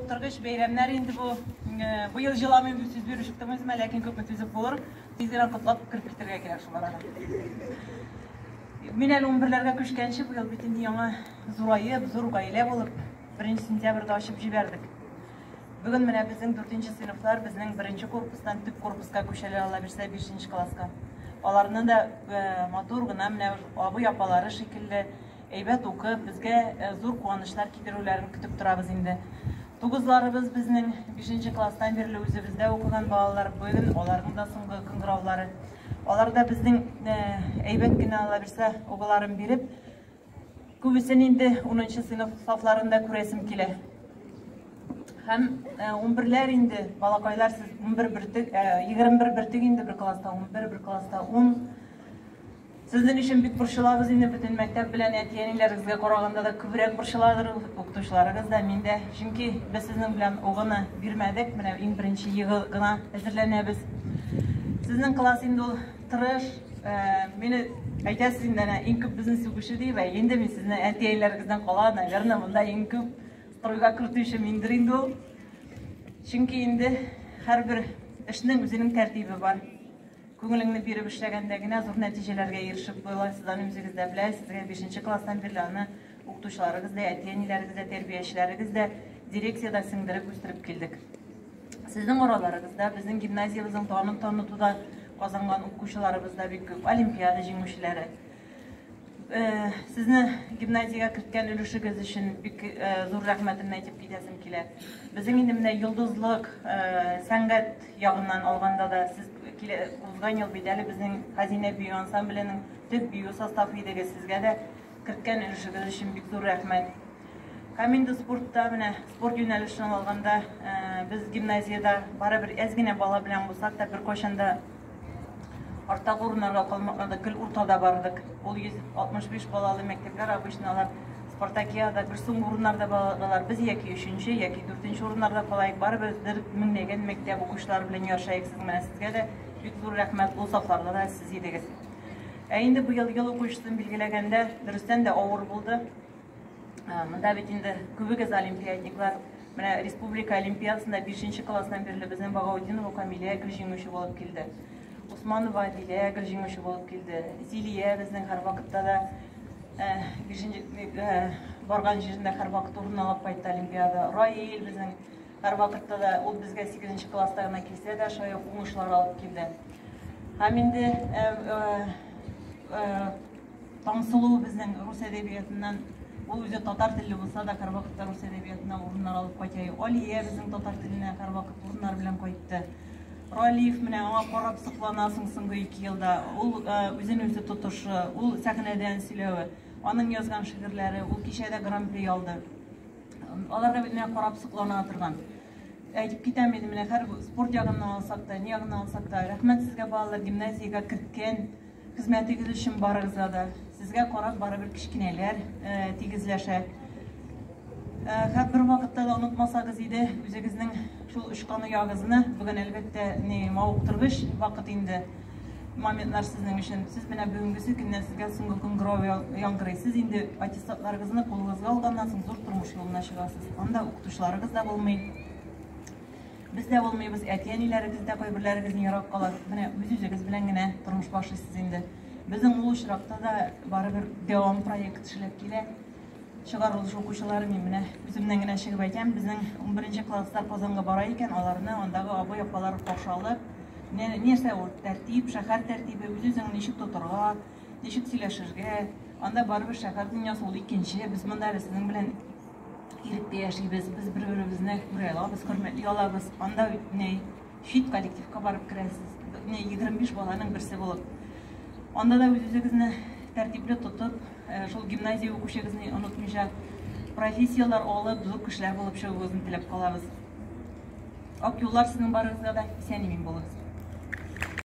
отырғыш бейрәмнәр инде bu yıl жыламын сүз берушіктіміз ме, ләкин көп мүтізіп болыр. Тезгерен құтлап кіріп кетерге керек шуларада. Мен әлі 11-лерге көшкенші bu yıl бітінде яңа зурайып, зур гаилә болып, 1 сентябрьда ашып жібердік. Бүгін менә біздің 4-нче сыйныфлар біздің 1-нче корпустан төп корпуска көшәләр ала берсә 5-нче класска. Аларны да матур гына менә абый апалары шикелле әйбәт укып, безгә зур куанышлар китерүләрен көтеп торабыз инде. Тугызларыбыз безнең 5-нче класстан бирле үзебездә укыган балалар, бүген аларның да соңгы кыңгыраулары. Алар да безнең әйбәт генә ала берсә угыларын биреп, күбесен инде 10-нчы сыйныф сафларында күрәсем килә. Һәм 11-ләр инде, балакайлар, сез 21 бертик инде бер класста, 11 бер класста 10. Сезнең өчен бик борчылабыз инде, бөтен мәктәп белән әтиәниләрегезгә караганда да күбрәк борчыладыр укытучыларыгыз да, мин дә. Чөнки без сезнең белән угыны бирмәдек, менә иң беренче елы гына әзерләнәбез. Сезнең класс инде ул тырыш, мине әйтәсез инде, иң күп безнең сүгеше дип, инде мин сезнең әтиәниләрегездән кала, наверное, монда иң күп стройга кертүче миндер инде ул. Чөнки инде һәрбер эшнең үзенең тәртибе бар. Күңелеңне биреп эшләгәндә генә зур нәтиҗәләргә ирешеп буласыздан үзегез дә беләсез. 5-нче класстан бирле аны укытучыларыгыз да, әтиәниләрегез дә, тәрбиячеләрегез дә дирекциядә сеңдереп үстереп килдек. Сезнең араларыгызда безнең гимназиябызның танытуда казанган укучыларыбыз да бик күп, олимпиада җиңүчеләре. Сезне гимназиягә керткән өлешегез өчен бик зур рәхмәтемне әйтеп китәсем килә. Безнең инде менә йолдызлык сәнгать ягыннан алганда да сез узган ел бит әле безнең Хәзинә бию ансамбленең төп бию составы идегез, сезгә дә керткән өлешегез өчен бик зур рәхмәт. Һәм инде спортта менә спорт юнәлешен алганда без гимназиядә барыбер әз генә бала белән булсак та беркайчан да артта урыннарга калмакта гел уртада бардык. Ул 165 балалы мәктәпләр обычно алар Спартакиада бер соң урыннарда балалар, без яки 3-нче, яки 4-нче урыннарда калайык, барыбер меңләгән мәктәп укучылары белән яшәйек. Сезгә дә бик зур рәхмәт, ул сафларда да сез идегез. Инде бу ел укучысын билгеләгәндә дөрестән дә авыр булды. Монда бит инде күбегез олимпиадниклар, менә республика олимпиадасында 5-нче класстан бирле безнең Багаудинова Камилия гел җиңүче булып килде. Усманова Адилия гел җиңүче булып килде. Зилия безнең һәр вакытта да барган җирендә һәр вакыт урын алып кайтты олимпиада. Раил безнең һәр вакытта да ул безгә 8-нче класста гына килсә дә шаяк уңышлар алып килде. Һәм инде Таңсылу безнең рус әдәбиятыннан, ул үзе татар телле булса да һәр вакытта рус әдәбиятыннан урыннар алып кайтты. Алия безнең татар теленә һәр вакыт урыннар белән кайтты. Ралиев менә аңа карап сокланасың соңгы 2 елда. Ул үзен үзе тотышы, ул сәхнәдән сөйләве, аның язган шигырьләре, ул кичәдә гран-при алды. Аларга менә карап соклана торган. Әйтеп китәм инде, менә һәр спорт ягыннан алсак та, ни ягыннан алсак та, рәхмәт сезгә балалар, гимназиягә керткән хезмәтегез өчен барыгызга да. Сезгә карап барыбер кичкенәләр тигезләшә. Һәр бер вакытта да онытмасагыз иде үзегезнең шул ышканы ягызны, бүген әлбәттә мавыктыргыч вакыт инде. Моментлар сезнең өчен. Сез менә бүгенгесе көннән сезгә соңгы кыңгырау яңгырый. Сез инде аттестатларыгызны кулыгызга алганнан соң зур тормыш юлына чыгасыз. Анда укытучыларыгыз да булмый. Без дә булмыйбыз, әтиәниләрегез дә кайберләрегезне ярап кала. Менә үзегез белән генә тормыш башлыйсыз инде. Безнең ул очракта да барыбер дәвам проект эшләп килә. Чыгарылыш укучылары, мин менә үземнән генә чыгып әйтәм, безнең 11-нче класслар Казанга бара икән, аларны андагы абый апалар каушалып, нәрсә ул тәртип, шәһәр тәртибе, үзең ничек тотырга, ничек сөйләшергә, анда барыбер шәһәр дөньясы ул икенче, без монда сезнең белән иректә яшибез, без бер-беребезне күрә алабыз, хөрмәтле алабыз, анда чит коллективка барып керәсез, 25 баланың берсе булып. Анда да үзегезне тәртипле тотып, шул гимназия укучыгызны онытмыйча профессиялар алып, зур кешеләр булып чыгуыгызны теләп калабыз. Ак юллар сезнең барыгызга да исән-имин булыгыз.